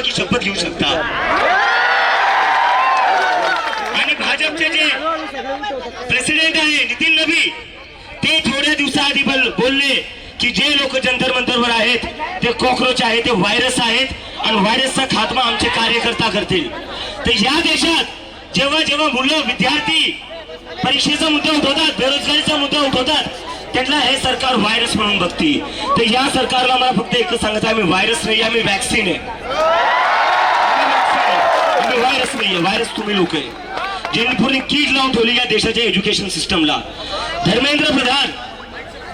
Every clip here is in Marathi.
नेतृत्वाची शपथ घेऊ शकता। आणि भाजपचे जे प्रेसिडेंट आहे नितीन नबी, ते थोड्या दिवसाआधी बोलले की जे लोक जंतर मंतरवर आहेत ते कॉकरोच आहेत, ते व्हायरस आहेत आणि व्हायरसचा खात्मा आमचे कार्यकर्ता करतील। तर या देशात जेव्हा जेव्हा मुलं विद्यार्थी परीक्षेचा मुद्दा उठवतात, बेरोजगारीचा मुद्दा उठवतात, त्यांना हे सरकार व्हायरस म्हणून बघते। तर या सरकारला मला फक्त एकच सांगायचं, आम्ही व्हायरस नाही, आम्ही वॅक्सिन आहे। आम्ही व्हायरस नाहीये, व्हायरस तुम्ही लोक आहे, ज्यांनी पूर्ण कीड लावून ठेवली या देशाच्या एज्युकेशन सिस्टमला। धर्मेंद्र प्रधान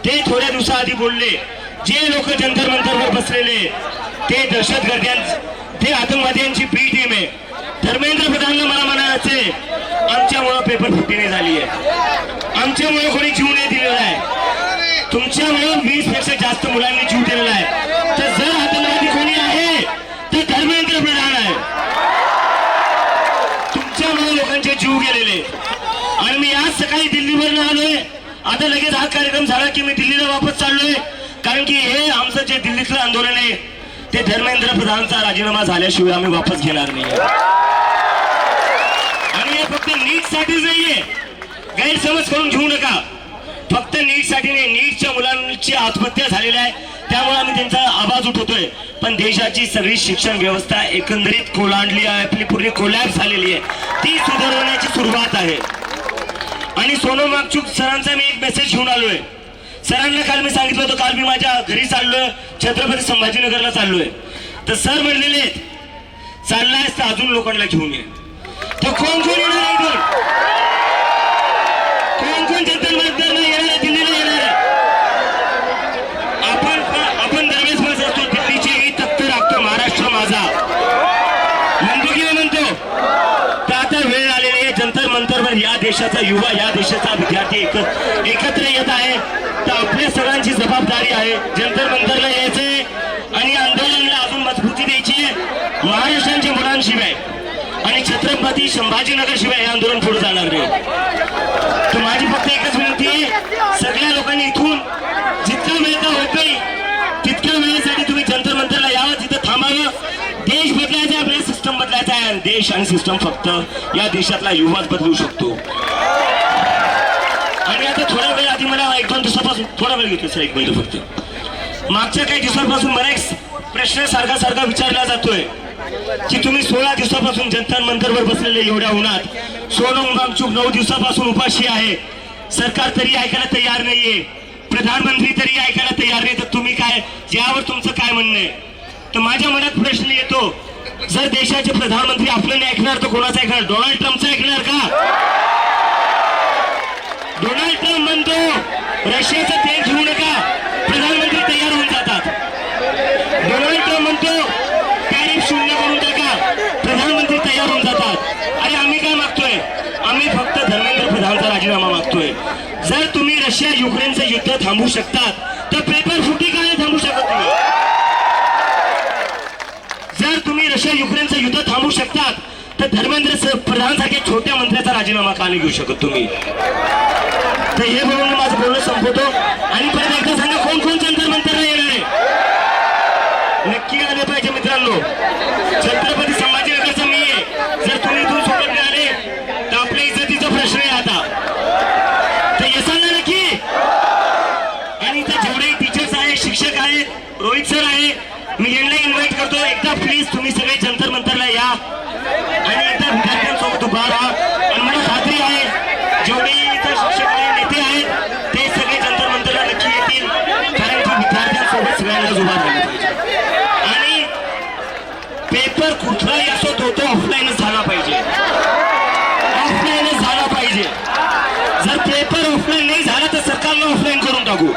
ते थोड्या दिवसाआधी बोलले जे लोक जंतर मंतरवर बसलेले ते दहशतगर्द्यां, ते आतंकवाद्यांची बी टीम आहे। धर्मेंद्र प्रधानला मला म्हणायचंय, आमच्यामुळे पेपर फुटीने झाली आहे, आमच्यामुळे कोणी जीव नाही दिलेला आहे, तुमच्यामुळे 20 पेक्षा जास्त मुलांनी जीव दिलेला आहे। तर जर आतंकवादी कोणी आहे तर धर्मेंद्र प्रधान आहे, तुमच्यामुळे लोकांचे जीव गेलेले। आणि मी आज सकाळी दिल्लीवरून आलोय, आता लगेच हा कार्यक्रम झाला की मी दिल्लीला वापस चाललोय, कारण की हे आमचं जे दिल्लीतलं आंदोलन आहे ते धर्मेंद्र प्रधानचा राजीनामा झाल्याशिवाय आम्ही वापस घेणार नाही। आणि हे फक्त नीट साठीच नाहीये, गैरसमज करून घेऊ नका, फक्त नीट साठी नाही, नीटच्या मुलांची आत्महत्या झालेल्या आहे त्यामुळे आम्ही त्यांचा आवाज उठवतोय। पण देशाची सगळी शिक्षण व्यवस्था एकंदरीत कोलांडली आहे, आपली पूर्ण कोलॅप्स झालेली आहे, ती सुधारवण्याची सुरुवात आहे। आणि सोनम वांगचुक सरांचा मी एक मेसेज घेऊन आलोय। सरांना काल मी सांगितलं होतं, काल मी माझ्या घरी चाललोय, छत्रपती संभाजीनगरला चाललोय, तर सर म्हणलेले चाललायस तर अजून लोकांना घेऊन ये। तर कोण कोण येणार आहे, कोण जंतर मंतरला येणार आहे, दिल्लीला येणार आहे? आपण दरवेळेस म्हणत असतो दिल्लीची ही तख्त राखतो महाराष्ट्र माझा, बंदुकीने म्हणतो। तर आता वेळ आलेली आहे, जंतर मंतरवर या देशाचा युवा, या देशाचा विद्यार्थी एकत्र येत आहे। तर आपल्या सगळ्यांची जबाबदारी आहे जंतर मंतरला यायचे आणि आंदोलनाला अजून मजबूती द्यायची महाराष्ट्राच्या मुलांशिवाय आणि छत्रपती संभाजीनगर शिवाय हे आंदोलन पुढे जाणार नाही। तर माझी फक्त एकच विनंती आहे, सगळ्या लोकांनी इथून जितका वेळ होतोय तितक्या वेळेसाठी तुम्ही जंतर मंतरला यावं, तिथं थांबावं। देश बदलायचा आहे, आपल्याला सिस्टम बदलायचा आहे, आणि देश आणि सिस्टम फक्त या देशातला युवाच बदलू शकतो। आणि आता थोडा वेळ आधी मला 1-2 दिवसापासून थोडा वेळ घेतो सर, 1 मिनिट फक्त। मागच्या काही दिवसांपासून बरेच प्रश्न सारखा विचारला जातोय की तुम्ही 16 दिवसापासून जंतर मंतरवर बसलेले एवढ्या उन्हात, सोनम वांगचुक 9 दिवसापासून उपाशी आहे, सरकार तरी ऐकायला तयार नाहीये, प्रधानमंत्री तरी ऐकायला तयार नाही, तर तुम्ही काय, यावर तुमचं काय म्हणणं आहे? तर माझ्या मनात प्रश्न येतो, जर देशाचे प्रधानमंत्री आपलं नाही ऐकणार तर कोणाचं ऐकणार? डोनाल्ड ट्रम्पचं ऐकणार का? डोनाल्ड ट्रम्प म्हणतो रशियाचं तेल घेऊ नका, प्रधानमंत्री तयार होऊन जातात। डोनाल्ड ट्रम्प म्हणतो टॅरिफ शून्य करून टाका, प्रधानमंत्री तयार होऊन जातात। आणि आम्ही काय मागतोय? आम्ही फक्त धर्मेंद्र प्रधानचा राजीनामा मागतोय। जर तुम्ही रशिया युक्रेनचं युद्ध थांबवू शकतात तर पेपर फुटी का नाही थांबवू शकत तुम्ही? जर तुम्ही रशिया युक्रेनचं युद्ध थांबवू शकतात तर धर्मेंद्र प्रधानसारख्या छोट्या मंत्र्याचा राजीनामा का नाही घेऊ शकत तुम्ही? तर हे बोलून माझं बोलणं संपवतो। आणि परत एकदा सांगा, कोण कोण जंतर मंतरला येणार आहे? नक्की आले पाहिजे मित्रांनो। छत्रपती संभाजीनगरचा मी आहे, जर तुम्ही इथून सोबत नाही आले तर आपल्या इज्जतीचा प्रश्न आहे आता, तर येसाल ना नक्की? आणि इथे जेवढे टीचर्स आहेत, शिक्षक आहेत, रोहित सर आहे, मी यांना इन्व्हाइट करतो, एकदा प्लीज तुम्ही सगळे जंतर मंतरला या आणि एकदा विद्यार्थ्यांसोबत उभा राहा। आणि मला खात्री आहे जेवढे इथं शिक्षक आहेत, नेते आहेत, ते सगळे जंतर मंतरला नक्की येतील, कारण की विद्यार्थ्यांसोबत सगळ्यांना उभा राहिलं पाहिजे। आणि पेपर कुठलाही असो तो ऑफलाईनच झाला पाहिजे, ऑफलाईनच झाला पाहिजे। जर पेपर ऑफलाईन नाही झाला तर सरकारला ऑफलाईन करून टाकू।